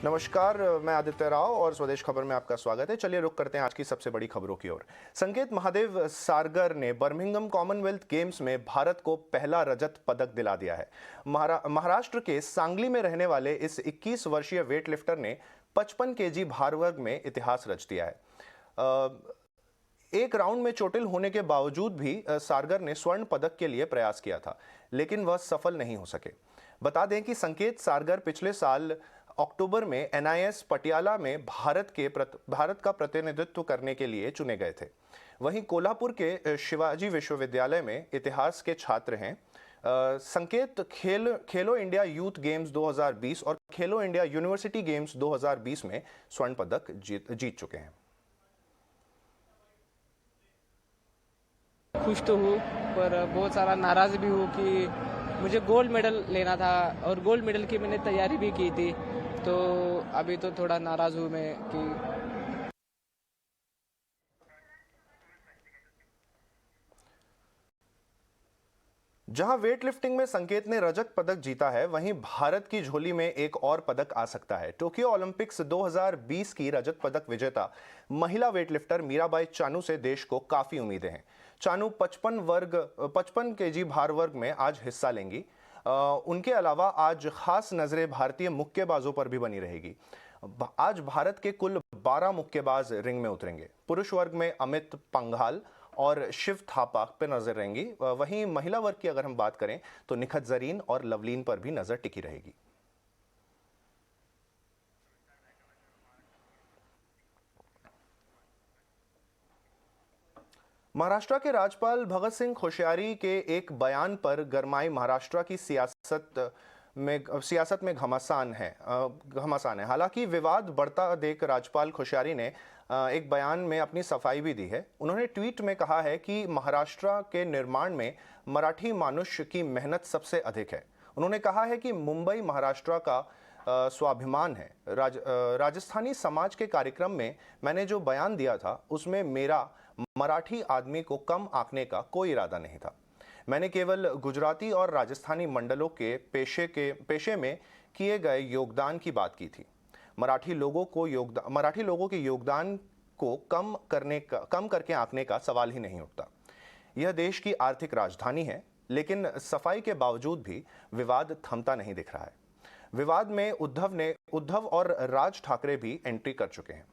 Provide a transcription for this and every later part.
नमस्कार, मैं आदित्य राव और स्वदेश खबर में आपका स्वागत है। चलिए रुक करते हैं आज की सबसे बड़ी खबरों की ओर। संकेत महादेव सारगर ने बर्मिंघम कॉमनवेल्थ गेम्स में भारत को पहला रजत पदक दिला दिया है। महाराष्ट्र के सांगली में रहने वाले इस 21 वर्षीय वेटलिफ्टर ने 55 केजी भार वर्ग में इतिहास रच दिया है। एक राउंड में चोटिल होने के बावजूद भी सारगर ने स्वर्ण पदक के लिए प्रयास किया था, लेकिन वह सफल नहीं हो सके। बता दें कि संकेत सारगर पिछले साल अक्टूबर में NIS पटियाला में भारत का प्रतिनिधित्व करने के लिए चुने गए थे। वहीं कोल्हापुर के शिवाजी विश्वविद्यालय में इतिहास के छात्र हैं। संकेत खेलो इंडिया यूथ गेम्स 2020 और खेलो इंडिया यूनिवर्सिटी गेम्स 2020 में स्वर्ण पदक जीत चुके हैं। खुश तो हूँ, पर बहुत सारा नाराज भी हूँ कि मुझे गोल्ड मेडल लेना था और गोल्ड मेडल की मैंने तैयारी भी की थी, तो अभी तो थोड़ा नाराज हूँ मैं कि जहां वेटलिफ्टिंग में संकेत ने रजत पदक जीता है, वहीं भारत की झोली में एक और पदक आ सकता है। टोक्यो ओलंपिक्स 2020 की रजत पदक विजेता महिला वेटलिफ्टर मीराबाई चानू से देश को काफी उम्मीदें हैं। चानू 55 केजी भार वर्ग में आज हिस्सा लेंगी। उनके अलावा आज खास नजरें भारतीय मुक्केबाजों पर भी बनी रहेगी। आज भारत के कुल 12 मुक्केबाज रिंग में उतरेंगे। पुरुष वर्ग में अमित पंघाल और शिव थापा पर नजर रहेंगी। वहीं महिला वर्ग की अगर हम बात करें तो निखत जरीन और लवलीन पर भी नजर टिकी रहेगी। महाराष्ट्र के राज्यपाल भगत सिंह कोश्यारी के एक बयान पर गरमाई महाराष्ट्र की सियासत में घमासान है। हालांकि विवाद बढ़ता देख राज्यपाल कोश्यारी ने एक बयान में अपनी सफाई भी दी है। उन्होंने ट्वीट में कहा है कि महाराष्ट्र के निर्माण में मराठी मानुष की मेहनत सबसे अधिक है। उन्होंने कहा है कि मुंबई महाराष्ट्र का स्वाभिमान है। राजस्थानी समाज के कार्यक्रम में मैंने जो बयान दिया था, उसमें मेरा मराठी आदमी को कम आंकने का कोई इरादा नहीं था। मैंने केवल गुजराती और राजस्थानी मंडलों के पेशे में किए गए योगदान की बात की थी। मराठी लोगों के योगदान को कम करके आंकने का सवाल ही नहीं उठता। यह देश की आर्थिक राजधानी है, लेकिन सफाई के बावजूद भी विवाद थमता नहीं दिख रहा है। विवाद में उद्धव और राज ठाकरे भी एंट्री कर चुके हैं।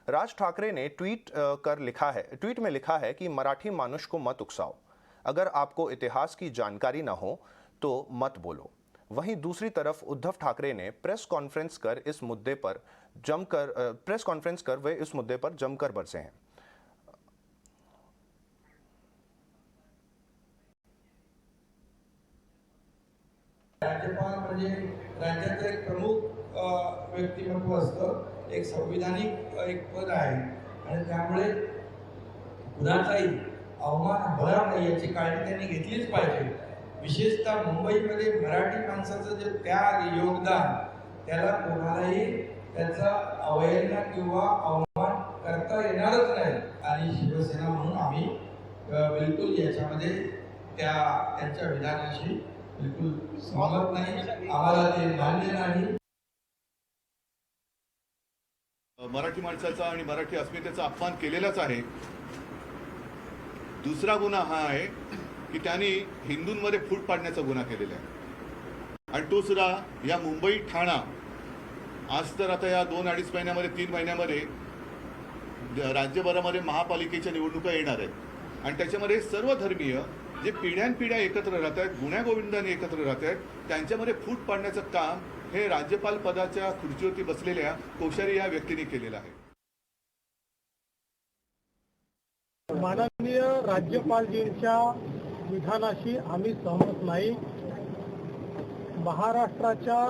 राज ठाकरे ने ट्वीट में लिखा है कि मराठी मानुष को मत उकसाओ। अगर आपको इतिहास की जानकारी ना हो तो मत बोलो। वहीं दूसरी तरफ उद्धव ठाकरे ने प्रेस कॉन्फ्रेंस कर वे इस मुद्दे पर जमकर बरसे हैं। राज्यपाल म्हणजे राज्याचं एक प्रमुख व्यक्तिमत्व असतं, एक संविधानिक एक पद आहे आणि त्यामुळे कुणाचाही अवमान होणार नाही याची काळजी त्यांनी घेतलीच पाहिजे। विशेषतः मुंबईमध्ये मराठी माणसाचं जे त्याग योगदान त्याला कोणालाही त्याचा अवहेलना किंवा अवमान करता येणारच नाही आणि शिवसेना म्हणून आम्ही बिलकुल याच्यामध्ये त्यांच्या विधानाशी बिलकुल सहमत नाही, आम्हाला ते मान्य नाही। मराठी माणसाचा आणि मराठी अस्मितेचा अपमान केलेलाच आहे। दुसरा गुन्हा हा आहे की त्यांनी हिंदूंमध्ये फूट पाडण्याचा गुन्हा केलेला आहे आणि तो सुद्धा या मुंबई ठाणा आज तर आता या 2-2.5 महिन्यामध्ये 3 महिन्यामध्ये राज्यभरामध्ये महापालिकेच्या निवडणुका येणार आहेत आणि त्याच्यामध्ये सर्व धर्मीय जे पिढ्यानपिढ्या एकत्र राहत आहेत, गुण्यागोविंदाने एकत्र राहत आहेत, त्यांच्यामध्ये फूट पाडण्याचं काम हे राज्यपाल पदाच्या खुर्चीवरती बसलेल्या कोश्यारी या व्यक्तीने केलेलं आहे। माननीय राज्यपालजींच्या विधानाशी आम्ही सहमत नाही। महाराष्ट्राच्या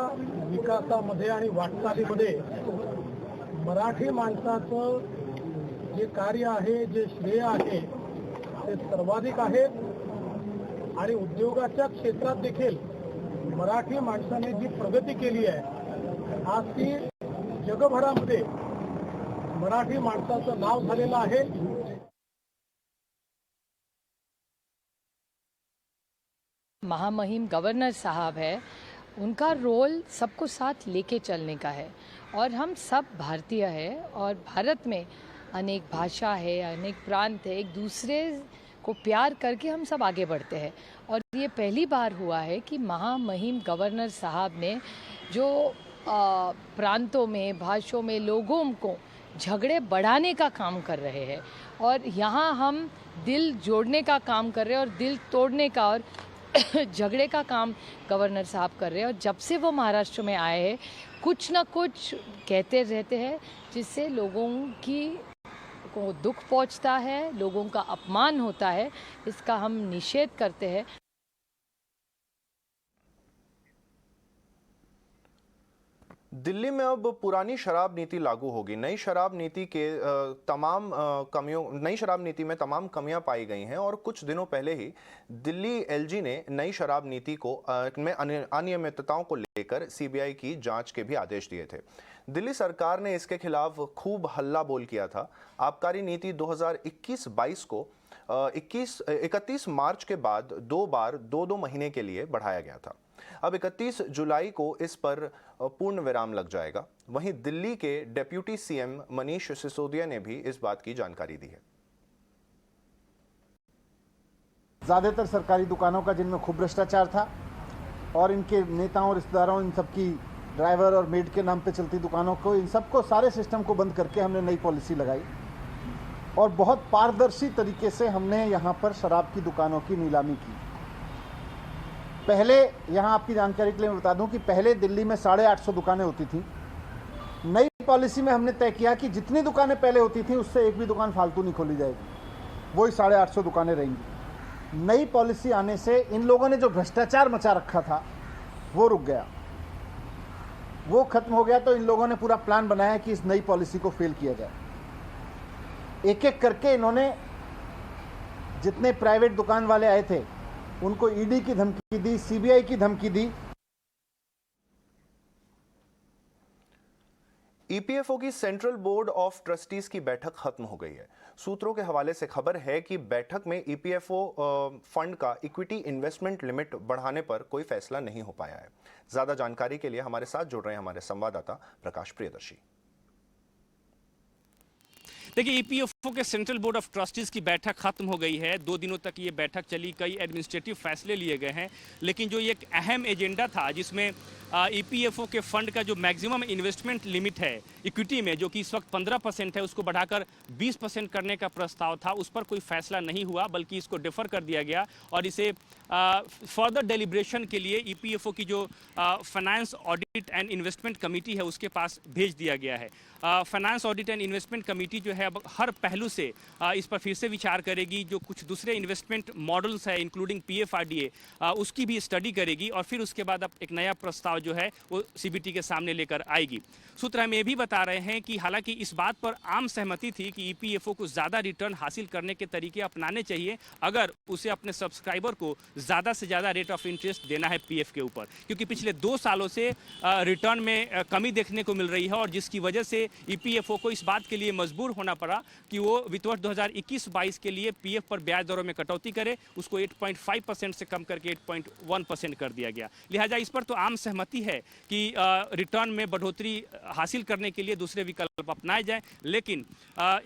विकासामध्ये आणि वाटचालीमध्ये मराठी माणसाचं जे कार्य आहे, जे श्रेय आहे ते सर्वाधिक आहे आणि उद्योगाच्या क्षेत्रात देखील मराठी माणसाने जी प्रगती केली आहे, आज ती जगभरामध्ये मराठी माणसाचं नाव झालेलं आहे। महामहिम गवर्नर साहब है उनका रोल सबको साथ लेके चलने का है और हम सब भारतीय हैं और भारत में अनेक भाषा है, अनेक प्रांत है, एक दूसरे को प्यार करके हम सब आगे बढ़ते हैं। और ये पहली बार हुआ है कि महामहिम गवर्नर साहब ने जो प्रांतों में, भाषाओं में लोगों को झगड़े बढ़ाने का काम कर रहे हैं और यहाँ हम दिल जोड़ने का काम कर रहे हैं और दिल तोड़ने का और झगड़े का काम गवर्नर साहब कर रहे हैं। और जब से वो महाराष्ट्र में आए हैं कुछ ना कुछ कहते रहते हैं जिससे लोगों को दुख पहुंचता है, लोगों का अपमान होता है, इसका हम निषेध करते हैं। दिल्ली में अब पुरानी शराब नीति लागू होगी। नई शराब नीति में तमाम कमियां पाई गई हैं और कुछ दिनों पहले ही दिल्ली एलजी ने नई शराब नीति में अनियमितताओं को लेकर सीबीआई की जांच के भी आदेश दिए थे। दिल्ली सरकार ने इसके खिलाफ खूब हल्ला बोल किया था। आबकारी नीति 2021-22 को 31 मार्च के बाद 2 बार 2 महीने के लिए बढ़ाया गया था। अब 31 जुलाई को इस पर पूर्ण विराम लग जाएगा। वहीं दिल्ली के डेप्यूटी सीएम मनीष सिसोदिया ने भी इस बात की जानकारी दी है। ज्यादातर सरकारी दुकानों का जिनमें खूब भ्रष्टाचार था और इनके नेताओं, रिश्तेदारों, इन सबकी ड्राइवर और मेड के नाम पे चलती दुकानों को, इन सबको, सारे सिस्टम को बंद करके हमने नई पॉलिसी लगाई और बहुत पारदर्शी तरीके से हमने यहाँ पर शराब की दुकानों की नीलामी की। पहले, यहाँ आपकी जानकारी के लिए मैं बता दूं कि पहले दिल्ली में 850 दुकानें होती थी। नई पॉलिसी में हमने तय किया कि जितनी दुकानें पहले होती थी उससे एक भी दुकान फालतू नहीं खोली जाएगी, वही 850 दुकानें रहेंगी। नई पॉलिसी आने से इन लोगों ने जो भ्रष्टाचार मचा रखा था वो रुक गया, वो खत्म हो गया। तो इन लोगों ने पूरा प्लान बनाया कि इस नई पॉलिसी को फेल किया जाए। एक एक करके इन्होंने जितने प्राइवेट दुकान वाले आए थे उनको ईडी की धमकी दी, सीबीआई की धमकी दी। ईपीएफओ की सेंट्रल बोर्ड ऑफ ट्रस्टीज की बैठक खत्म हो गई है। सूत्रों के हवाले से खबर है कि बैठक में ईपीएफओ फंड का इक्विटी इन्वेस्टमेंट लिमिट बढ़ाने पर कोई फैसला नहीं हो पाया है। ज्यादा जानकारी के लिए हमारे साथ जुड़ रहे हैं हमारे संवाददाता प्रकाश प्रियदर्शी। देखिए, ईपीएफओ के सेंट्रल बोर्ड ऑफ ट्रस्टीज की बैठक खत्म हो गई है। 2 दिनों तक ये बैठक चली, कई एडमिनिस्ट्रेटिव फैसले लिए गए हैं, लेकिन जो एक अहम एजेंडा था जिसमें ईपीएफओ के फंड का जो मैक्सिमम इन्वेस्टमेंट लिमिट है इक्विटी में, जो कि इस वक्त 15% है, उसको बढ़ाकर 20% करने का प्रस्ताव था, उस पर कोई फैसला नहीं हुआ, बल्कि इसको डिफर कर दिया गया और इसे फर्दर डेलिब्रेशन के लिए ईपीएफओ की जो finance audit and investment committee है उसके पास भेज दिया गया है। Finance audit and investment committee जो है अब हर पहलू से इस पर फिर से विचार करेगी। जो कुछ दूसरे इन्वेस्टमेंट मॉडल्स है इंक्लूडिंग पीएफआरडीए, उसकी भी स्टडी करेगी और फिर उसके बाद अब एक नया प्रस्ताव जो है वो सीबीटी के सामने लेकर आएगी। सूत्र हमें भी बता रहे हैं कि हालांकि इस बात पर आम सहमति थी कि ईपीएफओ को ज्यादा रिटर्न हासिल करने के तरीके अपनाने चाहिए अगर उसे अपने सब्सक्राइबर को ज्यादा से ज्यादा रेट ऑफ इंटरेस्ट देना है पीएफ के ऊपर, क्योंकि पिछले 2 सालों से रिटर्न में कमी देखने को मिल रही है और जिसकी वजह से ईपीएफओ को इस बात के लिए मजबूर होना पड़ा कि वो वित्त वर्ष 2021-22 के लिए पीएफ पर ब्याज दरों में कटौती करे। उसको 8.5% से कम करके 8.1% कर दिया गया। लिहाजा इस पर तो आम सहमति है कि रिटर्न में बढ़ोतरी हासिल करने के लिए दूसरे विकल्प अपनाए जाएं, लेकिन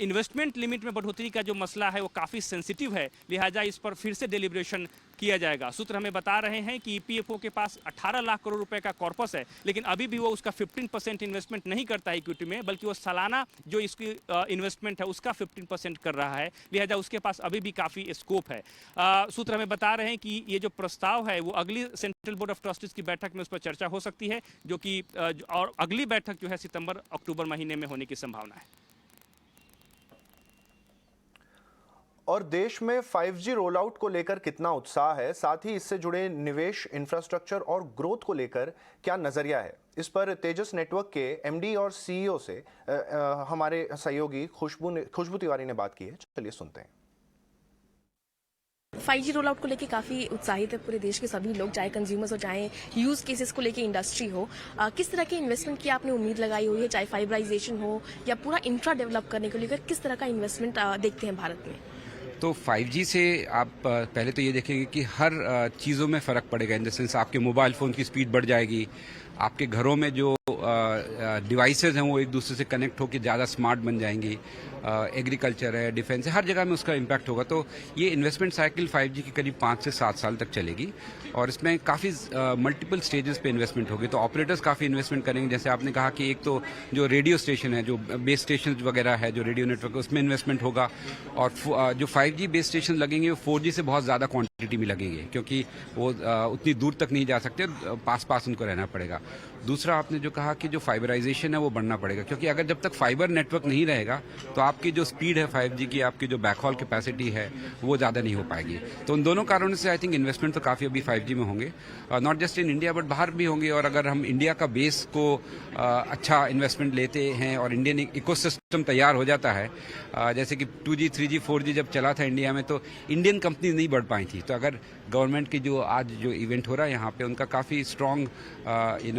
इन्वेस्टमेंट लिमिट में बढ़ोतरी का जो मसला है वो काफ़ी सेंसिटिव है, लिहाजा इस पर फिर से डेलिब्रेशन किया जाएगा। सूत्र हमें बता रहे हैं कि ईपीएफओ के पास 18 लाख करोड़ रुपए का कॉर्पस है, लेकिन अभी भी वो उसका 15% इन्वेस्टमेंट नहीं करता है इक्विटी में, बल्कि वो सालाना जो इसकी इन्वेस्टमेंट है उसका 15% कर रहा है। लिहाजा उसके पास अभी भी काफ़ी स्कोप है। सूत्र हमें बता रहे हैं कि ये जो प्रस्ताव है वो अगली सेंट्रल बोर्ड ऑफ ट्रस्टीज की बैठक में उस पर चर्चा हो सकती है, जो कि और अगली बैठक जो है सितंबर-अक्टूबर महीने में होने की संभावना है। और देश में 5G रोल आउट को लेकर कितना उत्साह है, साथ ही इससे जुड़े निवेश, इंफ्रास्ट्रक्चर और ग्रोथ को लेकर क्या नजरिया है, इस पर तेजस नेटवर्क के एमडी और सीईओ से हमारे सहयोगी खुशबू तिवारी ने बात की है। चलिए सुनते हैं। 5G रोल आउट को लेके काफी उत्साहित है पूरे देश के सभी लोग, चाहे कंज्यूमर्स हो चाहे यूज केसेस को लेके इंडस्ट्री हो। किस तरह के इन्वेस्टमेंट की आपने उम्मीद लगाई हुई है, चाहे फाइबराइजेशन हो या पूरा इंफ्रा डेवलप करने को लेकर किस तरह का इन्वेस्टमेंट देखते हैं भारत में? तो 5G से आप पहले तो ये देखेंगे कि हर चीज़ों में फ़र्क पड़ेगा। इन द सेंस आपके मोबाइल फ़ोन की स्पीड बढ़ जाएगी, आपके घरों में जो डिवाइसेज हैं वो एक दूसरे से कनेक्ट होकर ज़्यादा स्मार्ट बन जाएंगी। एग्रीकल्चर है, डिफेंस है, हर जगह में उसका इम्पैक्ट होगा। तो ये इन्वेस्टमेंट साइकिल 5G की करीब 5 से 7 साल तक चलेगी और इसमें काफ़ी मल्टीपल स्टेजेस पे इन्वेस्टमेंट होगी। तो ऑपरेटर्स काफ़ी इन्वेस्टमेंट करेंगे। जैसे आपने कहा कि एक तो जो रेडियो स्टेशन है, जो बेस स्टेशन वगैरह है, जो रेडियो नेटवर्क, उसमें इन्वेस्टमेंट होगा। और जो 5G बेस स्टेशन लगेंगे वो 4G से बहुत ज़्यादा क्वांटिटी में लगेंगे, क्योंकि वो उतनी दूर तक नहीं जा सकते, पास पास उनको रहना पड़ेगा। दूसरा, आपने जो कहा कि जो फाइबराइजेशन है वो बढ़ना पड़ेगा, क्योंकि अगर जब तक फाइबर नेटवर्क नहीं रहेगा तो आपकी जो स्पीड है 5G की, आपकी जो बैकहॉल कैपेसिटी है वो ज़्यादा नहीं हो पाएगी। तो उन दोनों कारणों से आई थिंक इन्वेस्टमेंट तो काफ़ी अभी 5G में होंगे, not just in India but बाहर भी होंगे। और अगर हम इंडिया का बेस को अच्छा इन्वेस्टमेंट लेते हैं और इंडियन इकोसिस्टम तैयार हो जाता है, जैसे कि 2G 3G 4G जब चला था इंडिया में तो इंडियन कंपनी नहीं बढ़ पाई थी। तो अगर गवर्नमेंट की जो आज जो इवेंट हो रहा है यहाँ पे, उनका काफ़ी स्ट्रॉन्ग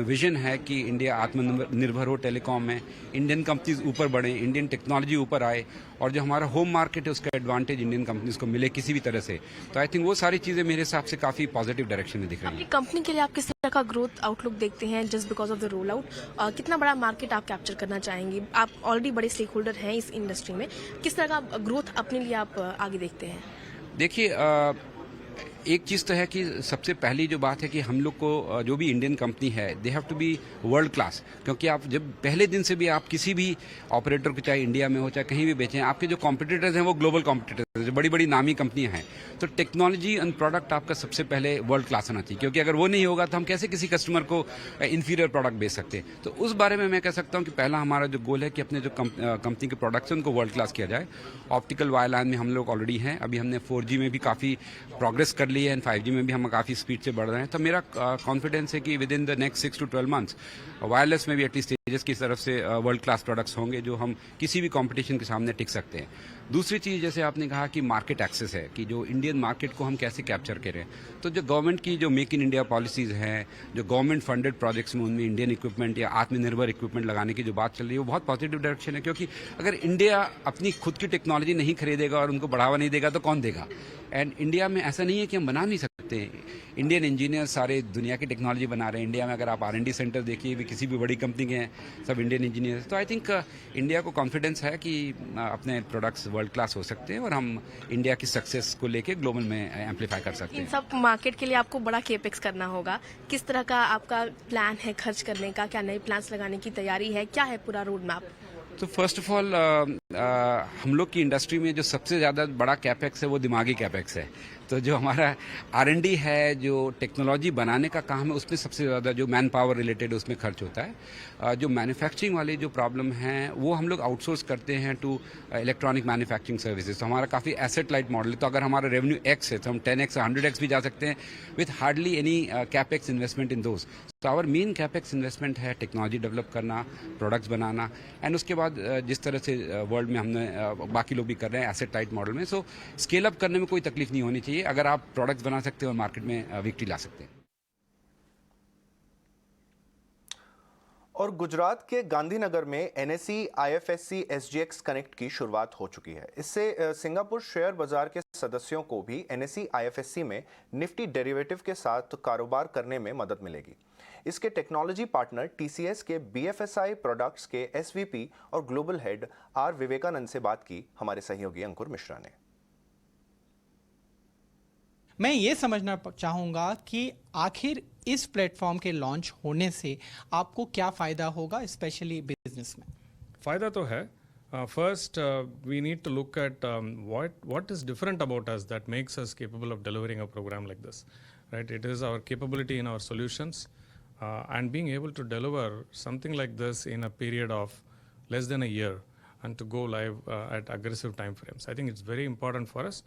विजन है कि इंडिया आत्मनिर्भर हो टेलीकॉम में, इंडियन कंपनीज ऊपर बढ़ें, इंडियन टेक्नोलॉजी ऊपर आए और जो हमारा होम मार्केट है उसका एडवांटेज इंडियन कंपनीज को मिले किसी भी तरह से। तो आई थिंक वो सारी चीज़ें मेरे हिसाब से काफ़ी पॉजिटिव डायरेक्शन में दिख रही हैं। अपनी कंपनी के लिए आप किस तरह का ग्रोथ आउटलुक देखते हैं just because of the roll out? कितना बड़ा मार्केट आप कैप्चर करना चाहेंगे? आप ऑलरेडी बड़े स्टेक होल्डर हैं इस इंडस्ट्री में, किस तरह का ग्रोथ अपने लिए आप आगे देखते हैं? देखिए, एक चीज़ तो है कि सबसे पहली जो बात है कि हम लोग को जो भी इंडियन कंपनी है they have to be world class, क्योंकि आप जब पहले दिन से भी आप किसी भी ऑपरेटर को, चाहे इंडिया में हो चाहे कहीं भी बेचें, आपके जो कॉम्पिटिटर्स हैं वो ग्लोबल कॉम्पिटिटर्स हैं, जो बड़ी बड़ी नामी कंपनियां हैं। तो टेक्नोलॉजी एंड प्रोडक्ट आपका सबसे पहले वर्ल्ड क्लास होना चाहिए, क्योंकि अगर वो नहीं होगा तो हम कैसे किसी कस्टमर को इन्फीरियर प्रोडक्ट बेच सकते हैं। तो उस बारे में मैं कह सकता हूँ कि पहला हमारा जो गोल है कि अपने जो कंपनी के प्रोडक्ट्स हैं उनको वर्ल्ड क्लास किया जाए। ऑप्टिकल वायर लाइन में हम लोग ऑलरेडी हैं, अभी हमने 4G में भी काफ़ी प्रोग्रेस कर ली है एंड 5G में भी हम काफ़ी स्पीड से बढ़ रहे हैं। तो मेरा कॉन्फिडेंस है कि with in the next 6 to 12 months wireless में भी एटलीस्ट तेजस की तरफ से वर्ल्ड क्लास प्रोडक्ट्स होंगे जो हम किसी भी कंपटीशन के सामने टिक सकते हैं। दूसरी चीज़, जैसे आपने कहा कि मार्केट एक्सेस है, कि जो इंडियन मार्केट को हम कैसे कैप्चर करें। तो जो गवर्नमेंट की जो मेक इन इंडिया पॉलिसीज़ हैं, जो गवर्नमेंट फंडेड प्रोजेक्ट्स में उनमें इंडियन इक्विपमेंट या आत्मनिर्भर इक्विपमेंट लगाने की जो बात चल रही है वो बहुत पॉजिटिव डायरेक्शन है, क्योंकि अगर इंडिया अपनी खुद की टेक्नोलॉजी नहीं खरीदेगा और उनको बढ़ावा नहीं देगा तो कौन देगा। एंड इंडिया में ऐसा नहीं है कि हम बना नहीं सकते, इंडियन इंजीनियर सारे दुनिया की टेक्नोलॉजी बना रहे हैं। इंडिया में अगर आप R&D सेंटर देखिए भी किसी भी बड़ी कंपनी के हैं, सब इंडियन इंजीनियर्स। तो आई थिंक इंडिया को कॉन्फिडेंस है कि अपने प्रोडक्ट्स वर्ल्ड क्लास हो सकते हैं और हम इंडिया की सक्सेस को लेके ग्लोबल में एम्पलीफाई कर सकते हैं। इन सब मार्केट के लिए आपको बड़ा केपेक्स करना होगा, किस तरह का आपका प्लान है खर्च करने का? क्या नए प्लान्स लगाने की तैयारी है? क्या है पूरा रोड मैप? तो फर्स्ट ऑफ ऑल हम लोग की इंडस्ट्री में जो सबसे ज़्यादा बड़ा कैपेक्स है वो दिमागी कैपेक्स है। तो जो हमारा R&D है, जो टेक्नोलॉजी बनाने का काम है, उसमें सबसे ज़्यादा जो मैन पावर रिलेटेड उसमें खर्च होता है। जो मैन्युफैक्चरिंग वाली जो प्रॉब्लम है वो हम लोग आउटसोर्स करते हैं टू इलेक्ट्रॉनिक मैन्युफैक्चरिंग सर्विसेज। तो हमारा काफ़ी एसेट लाइट मॉडल है। तो अगर हमारा रेवेन्यू X है तो हम 10X 100X भी जा सकते हैं with hardly any capex investment in those. तो आवर मेन कैपेक्स इन्वेस्टमेंट है टेक्नोलॉजी डेवलप करना, प्रोडक्ट्स बनाना, एंड उसके बाद जिस तरह से वर्ल्ड में हमने बाकी लोग भी कर रहे हैं एसेट लाइट मॉडल में। सो स्केल अप करने में कोई तकलीफ नहीं होनी चाहिए अगर आप प्रोडक्ट्स बना सकते हो और मार्केट में विक्ट्री ला सकते हैं। और गुजरात के गांधीनगर में NSE IFSC SGX कनेक्ट की शुरुआत हो चुकी है। इससे सिंगापुर शेयर बाजार के सदस्यों को भी NSE IFSC में निफ्टी डेरिवेटिव के साथ कारोबार करने में मदद मिलेगी। इसके टेक्नोलॉजी पार्टनर TCS के BFSI प्रोडक्ट्स के SVP और ग्लोबल हेड R विवेकानंद से बात की हमारे सहयोगी अंकुर मिश्रा ने। मैं ये समझना चाहूँगा कि आखिर इस प्लेटफॉर्म के लॉन्च होने से आपको क्या फ़ायदा होगा, स्पेशली बिजनेस में? फ़ायदा तो है। First, we need to look at what is different about us that makes us capable of delivering a program like this, right? It is our capability in our solutions and being able to deliver something like this in a period of less than a year and to go live at aggressive time frames. I think it's very important for us.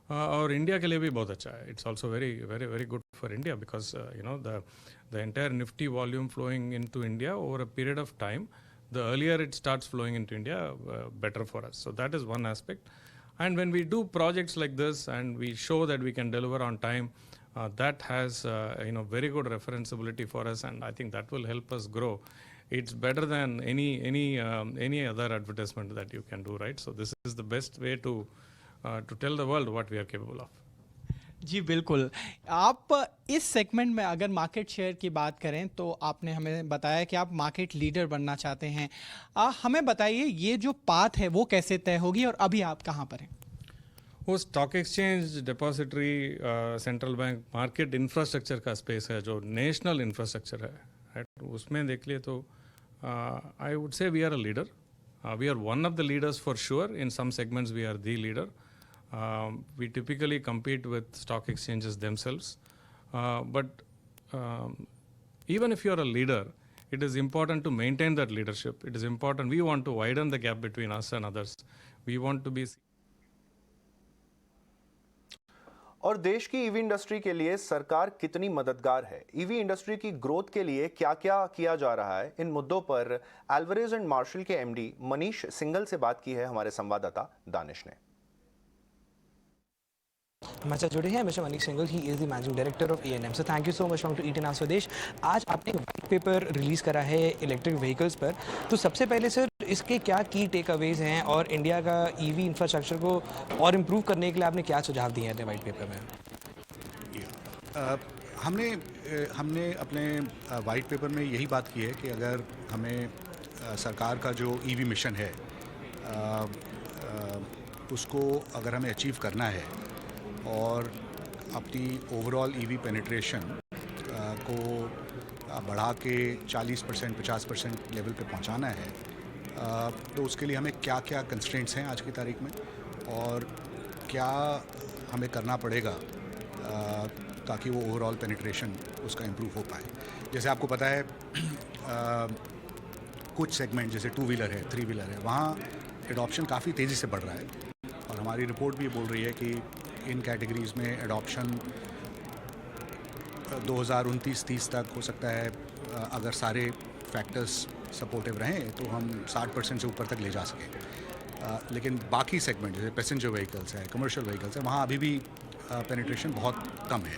और India के लिए भी बहुत अच्छा है. It's also very, very, very good for India because the entire Nifty volume flowing into India over a period of time, the earlier it starts flowing into India, better for us. So that is one aspect. And when we do projects like this and we show that we can deliver on time, that has very good referenceability for us, and I think that will help us grow. It's better than any other advertisement that you can do, right? So this is the best way to to tell the world what we are capable of. जी बिल्कुल। आप इस segment में अगर market share की बात करें तो आपने हमें बताया कि आप मार्केट लीडर बनना चाहते हैं। हमें बताइए ये जो पाथ है वो कैसे तय होगी और अभी आप कहाँ पर हैं? वो stock exchange, depository, central bank, market infrastructure का स्पेस है जो नेशनल इंफ्रास्ट्रक्चर है, राइट? उसमें देख लिए तो I would say we are a leader. We are one of the leaders for sure. In some segments, we are the leader. We typically compete with stock exchanges themselves. But even if you are a leader, it is important to maintain that leadership. It is important. We want to widen the gap between us and others. We want to be. और देश की EV industry के लिए सरकार कितनी मददगार है, EV industry की ग्रोथ के लिए क्या क्या किया जा रहा है, इन मुद्दों पर एल्वरेज एंड मार्शल के एमडी मनीष सिंगल से बात की है हमारे संवाददाता दानिश ने। हमारे साथ जुड़े हैं mister Manish Singal, he is the managing director of A&M। So thank you so much to eat in our Swadesh. आज आपने एक वाइट पेपर रिलीज करा है इलेक्ट्रिक व्हीकल्स पर, तो सबसे पहले सर इसके क्या की टेक अवेज हैं और इंडिया का ईवी इंफ्रास्ट्रक्चर को और इम्प्रूव करने के लिए आपने क्या सुझाव दिए हैं वाइट पेपर में? हमने अपने वाइट पेपर में यही बात की है कि अगर हमें सरकार का जो ईवी मिशन है उसको अगर हमें अचीव करना है और अपनी ओवरऑल ईवी पेनिट्रेशन को बढ़ा के 40% 50% लेवल पे पहुंचाना है, तो उसके लिए हमें क्या क्या कंस्ट्रेंट्स हैं आज की तारीख में और क्या हमें करना पड़ेगा ताकि वो ओवरऑल पेनिट्रेशन उसका इम्प्रूव हो पाए। जैसे आपको पता है कुछ सेगमेंट जैसे 2 व्हीलर है, 3 व्हीलर है, वहाँ एडॉप्शन काफ़ी तेज़ी से बढ़ रहा है और हमारी रिपोर्ट भी बोल रही है कि इन कैटेगरीज़ में एडॉप्शन 2029-30 तक हो सकता है, अगर सारे फैक्टर्स सपोर्टिव रहें तो हम 60% से ऊपर तक ले जा सकें। लेकिन बाकी सेगमेंट जैसे पैसेंजर व्हीकल्स है, कमर्शियल व्हीकल्स है, वहाँ अभी भी पेनिट्रेशन बहुत कम है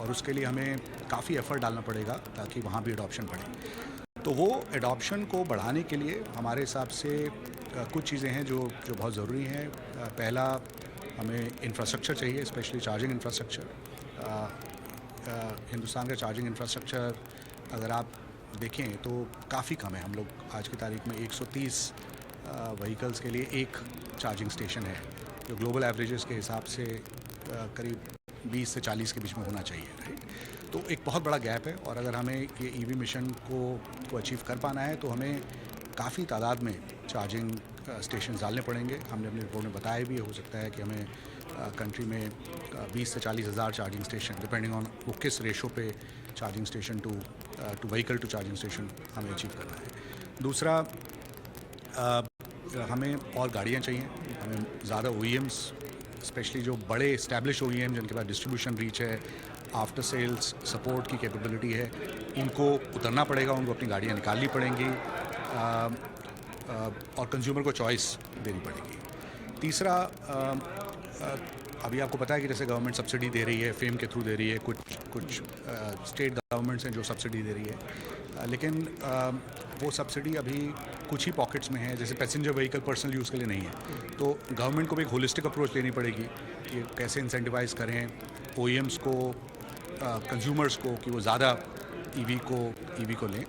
और उसके लिए हमें काफ़ी एफर्ट डालना पड़ेगा ताकि वहाँ भी एडॉप्शन बढ़े। तो वो एडॉप्शन को बढ़ाने के लिए हमारे हिसाब से कुछ चीज़ें हैं जो बहुत ज़रूरी हैं। पहला, हमें इंफ्रास्ट्रक्चर चाहिए, स्पेशली चार्जिंग इंफ्रास्ट्रक्चर। हिंदुस्तान का चार्जिंग इंफ्रास्ट्रक्चर अगर आप देखें तो काफ़ी कम है। हम लोग आज की तारीख में 130 व्हीकल्स के लिए एक चार्जिंग स्टेशन है, जो ग्लोबल एवरेजेस के हिसाब से करीब 20 से 40 के बीच में होना चाहिए, राइट? तो एक बहुत बड़ा गैप है और अगर हमें ये ईवी मिशन को अचीव कर पाना है तो हमें काफ़ी तादाद में चार्जिंग स्टेशन डालने पड़ेंगे। हमने अपनी रिपोर्ट में बताया भी, हो सकता है कि हमें कंट्री में 20 से 40 हज़ार चार्जिंग स्टेशन, डिपेंडिंग ऑन वो किस रेशो पे charging station to vehicle to charging station हमें अचीव करना है। दूसरा, हमें और गाड़ियाँ चाहिए, हमें ज़्यादा OEMs, स्पेशली जो बड़े इस्टेब्लिश OEM जिनके पास डिस्ट्रीब्यूशन रीच है, आफ्टर सेल्स सपोर्ट की कैपेबिलिटी है, इनको उतरना पड़ेगा, उनको अपनी गाड़ियाँ निकालनी पड़ेंगी और कंज्यूमर को चॉइस देनी पड़ेगी। तीसरा, अभी आपको पता है कि जैसे गवर्नमेंट सब्सिडी दे रही है, फेम के थ्रू दे रही है, कुछ स्टेट गवर्नमेंट्स हैं जो सब्सिडी दे रही है, लेकिन वो सब्सिडी अभी कुछ ही पॉकेट्स में है। जैसे पैसेंजर व्हीकल पर्सनल यूज़ के लिए नहीं है, तो गवर्नमेंट को भी एक होलिस्टिक अप्रोच लेनी पड़ेगी कि कैसे इंसेंटिवाइज करें OEMs को, कंज्यूमर्स को कि वो ज़्यादा ईवी को लें।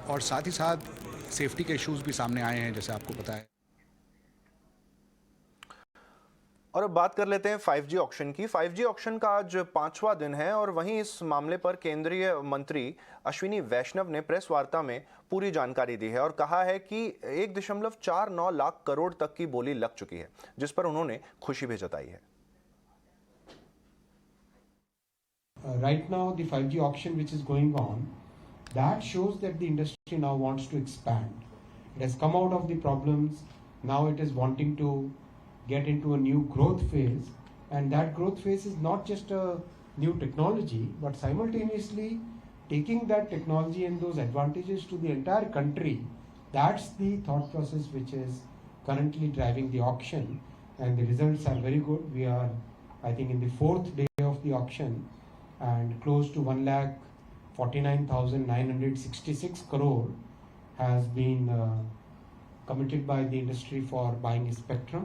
और साथ ही साथ सेफ्टी के इश्यूज़ भी सामने आए हैं, जैसे आपको पता है। और अब बात कर लेते हैं 5G ऑक्शन की। 5G ऑक्शन का आज 5वां दिन है और वहीं इस मामले पर केंद्रीय मंत्री अश्विनी वैष्णव ने प्रेस वार्ता में पूरी जानकारी दी है और कहा है कि 1.49 लाख करोड़ तक की बोली लग चुकी है, जिस पर उन्होंने खुशी भी जताई है। Right now the 5G auction which is going on, that shows that the industry now wants to expand. It has come out of the problems, now it is wanting to get into a new growth phase, and that growth phase is not just a new technology but simultaneously taking that technology and those advantages to the entire country. That's the thought process which is currently driving the auction, and the results are very good. We are, I think, in the 4th day of the auction, and close to 1,49,966 crore has been committed by the industry for buying a spectrum.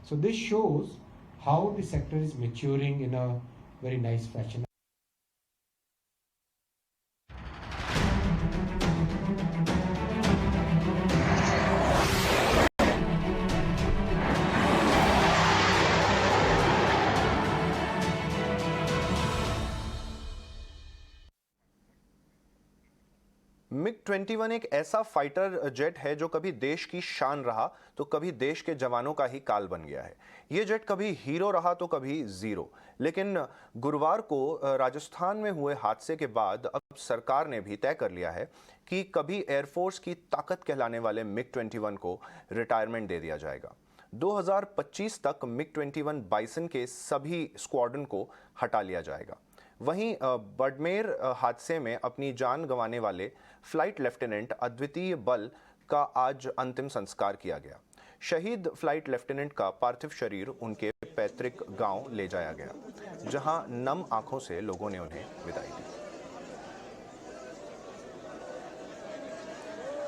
So this shows how the sector is maturing in a very nice fashion. MiG-21 एक ऐसा fighter jet है जो कभी देश की शान रहा तो कभी देश के जवानों का ही काल बन गया है। ये जेट कभी हीरो रहा तो कभी जीरो। लेकिन गुरुवार को राजस्थान में हुए हादसे के बाद अब सरकार ने भी तय कर लिया है कि कभी एयरफोर्स की ताकत कहलाने वाले MiG-21 को रिटायरमेंट दे दिया जाएगा। 2025 तक MiG-21 बाइसन के सभी स्क्वाड्रन को हटा लिया जाएगा। वहीं बडमेर हादसे में अपनी जान गंवाने वाले फ्लाइट लेफ्टिनेंट अद्वितीय बल का आज अंतिम संस्कार किया गया। शहीद फ्लाइट लेफ्टिनेंट का पार्थिव शरीर उनके पैतृक गांव ले जाया गया, जहां नम आंखों से लोगों ने उन्हें विदाई दी।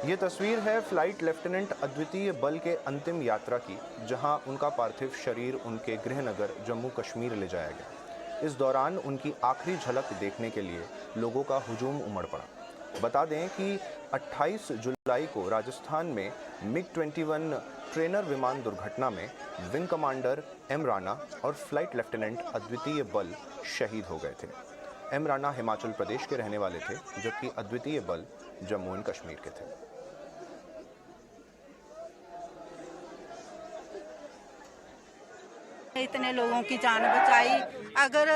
ये तस्वीर है फ्लाइट लेफ्टिनेंट अद्वितीय बल के अंतिम यात्रा की, जहां उनका पार्थिव शरीर उनके गृहनगर जम्मू कश्मीर ले जाया गया। इस दौरान उनकी आखिरी झलक देखने के लिए लोगों का हुजूम उमड़ पड़ा। बता दें कि 28 जुलाई को राजस्थान में MiG-21 ट्रेनर विमान दुर्घटना में विंग कमांडर एम राणा और फ्लाइट लेफ्टिनेंट अद्वितीय बल शहीद हो गए थे। एम राणा हिमाचल प्रदेश के रहने वाले थे, जबकि अद्वितीय बल जम्मू एंड कश्मीर के थे। इतने लोगों की जान बचाई। अगर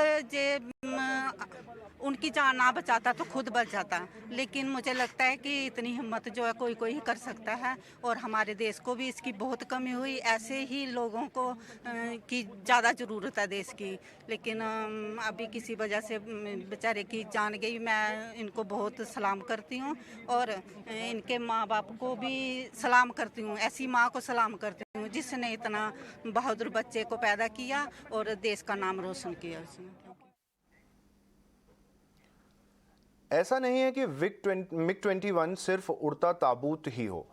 उनकी जान ना बचाता तो खुद बच जाता, लेकिन मुझे लगता है कि इतनी हिम्मत जो है कोई कोई कर सकता है, और हमारे देश को भी इसकी बहुत कमी हुई। ऐसे ही लोगों को की ज़्यादा ज़रूरत है देश की, लेकिन अभी किसी वजह से बेचारे की जान गई। मैं इनको बहुत सलाम करती हूँ और इनके माँ बाप को भी सलाम करती हूँ। ऐसी माँ को सलाम करती हूँ जिसने इतना बहादुर बच्चे को पैदा किया और देश का नाम रोशन किया उसने। ऐसा नहीं है कि MiG-21 सिर्फ उड़ता ताबूत ही हो।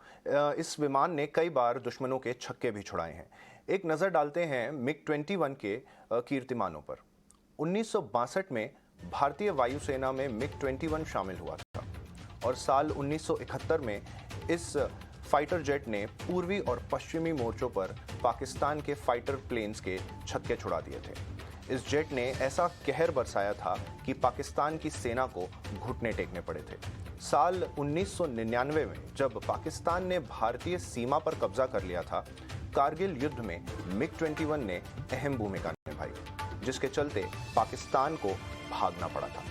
इस विमान ने कई बार दुश्मनों के छक्के भी छुड़ाए हैं। एक नज़र डालते हैं MiG-21 के कीर्तिमानों पर। 1962 में भारतीय वायुसेना में MiG-21 शामिल हुआ था और साल 1971 में इस फाइटर जेट ने पूर्वी और पश्चिमी मोर्चों पर पाकिस्तान के फाइटर प्लेन्स के छक्के छुड़ा दिए थे। इस जेट ने ऐसा कहर बरसाया था कि पाकिस्तान की सेना को घुटने टेकने पड़े थे। साल 1999 में जब पाकिस्तान ने भारतीय सीमा पर कब्जा कर लिया था, कारगिल युद्ध में MiG-21 ने अहम भूमिका निभाई, जिसके चलते पाकिस्तान को भागना पड़ा था।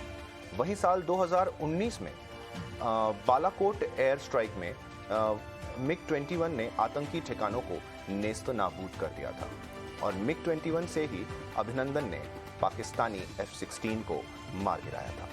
वहीं साल 2019 में बालाकोट एयर स्ट्राइक में MiG-21 ने आतंकी ठिकानों को नेस्त नाबूद कर दिया था और MiG-21 से ही अभिनंदन ने पाकिस्तानी F-16 को मार गिराया था।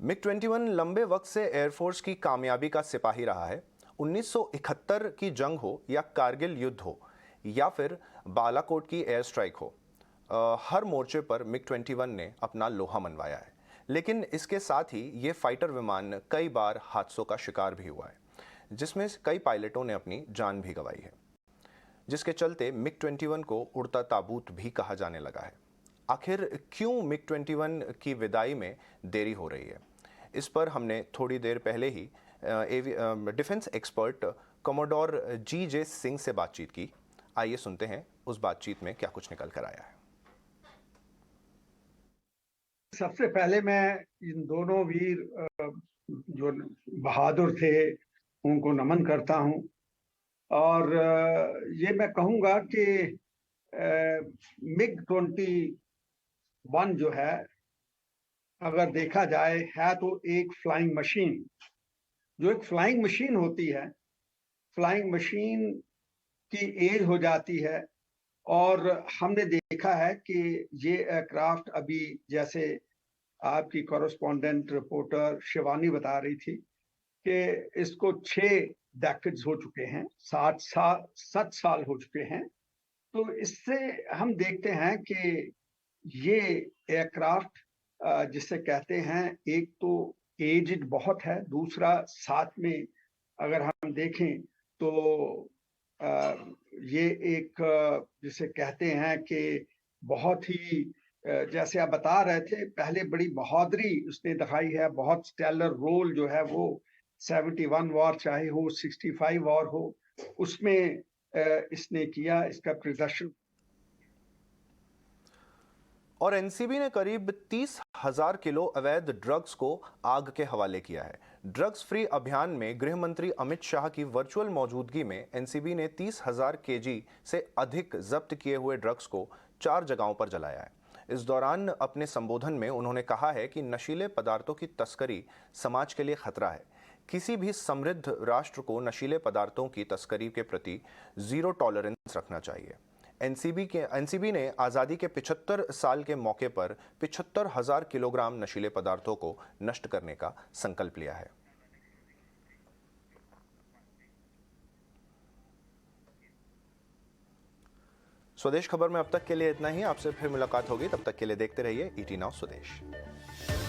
MiG-21 लंबे वक्त से एयरफोर्स की कामयाबी का सिपाही रहा है। 1971 की जंग हो या कारगिल युद्ध हो या फिर बालाकोट की एयर स्ट्राइक हो, हर मोर्चे पर MiG-21 ने अपना लोहा मनवाया है। लेकिन इसके साथ ही ये फाइटर विमान कई बार हादसों का शिकार भी हुआ है, जिसमें कई पायलटों ने अपनी जान भी गंवाई है, जिसके चलते MiG-21 को उड़ता ताबूत भी कहा जाने लगा है। आखिर क्यों MiG-21 की विदाई में देरी हो रही है, इस पर हमने थोड़ी देर पहले ही defence expert commodore G.J. Singh से बातचीत की। आइए सुनते हैं उस बातचीत में क्या कुछ निकल कर आया है। सबसे पहले मैं इन दोनों वीर जो बहादुर थे उनको नमन करता हूं, और ये मैं कहूंगा कि MiG-21 जो है, अगर देखा जाए, है तो एक फ्लाइंग मशीन। जो एक फ्लाइंग मशीन होती है, फ्लाइंग मशीन की एज हो जाती है, और हमने देखा है कि ये एयरक्राफ्ट अभी, जैसे आपकी कॉरेस्पॉन्डेंट रिपोर्टर शिवानी बता रही थी, कि इसको 6 डेकेड्स हो चुके हैं, 7 साल हो चुके हैं। तो इससे हम देखते हैं कि ये एयरक्राफ्ट जिसे कहते हैं, एक तो एजड बहुत है, दूसरा साथ में अगर हम देखें तो ये एक जिसे कहते हैं कि बहुत ही जैसे आप बता रहे थे, पहले बड़ी बहादुरी उसने दिखाई है, बहुत स्टेलर रोल जो है वो 71 वॉर चाहे हो 65 वॉर हो उसमें इसने किया, इसका प्रदर्शन। और एनसीबी ने करीब 30,000 किलो अवैध ड्रग्स को आग के हवाले किया है। ड्रग्स फ्री अभियान में गृह मंत्री अमित शाह की वर्चुअल मौजूदगी में एनसीबी ने 30,000 केजी से अधिक जब्त किए हुए ड्रग्स को 4 जगहों पर जलाया है। इस दौरान अपने संबोधन में उन्होंने कहा है कि नशीले पदार्थों की तस्करी समाज के लिए खतरा है। किसी भी समृद्ध राष्ट्र को नशीले पदार्थों की तस्करी के प्रति जीरो टॉलरेंस रखना चाहिए। एनसीबी ने आज़ादी के 75 साल के मौके पर 75,000 किलोग्राम नशीले पदार्थों को नष्ट करने का संकल्प लिया है। स्वदेश खबर में अब तक के लिए इतना ही। आपसे फिर मुलाकात होगी, तब तक के लिए देखते रहिए ET Now स्वदेश।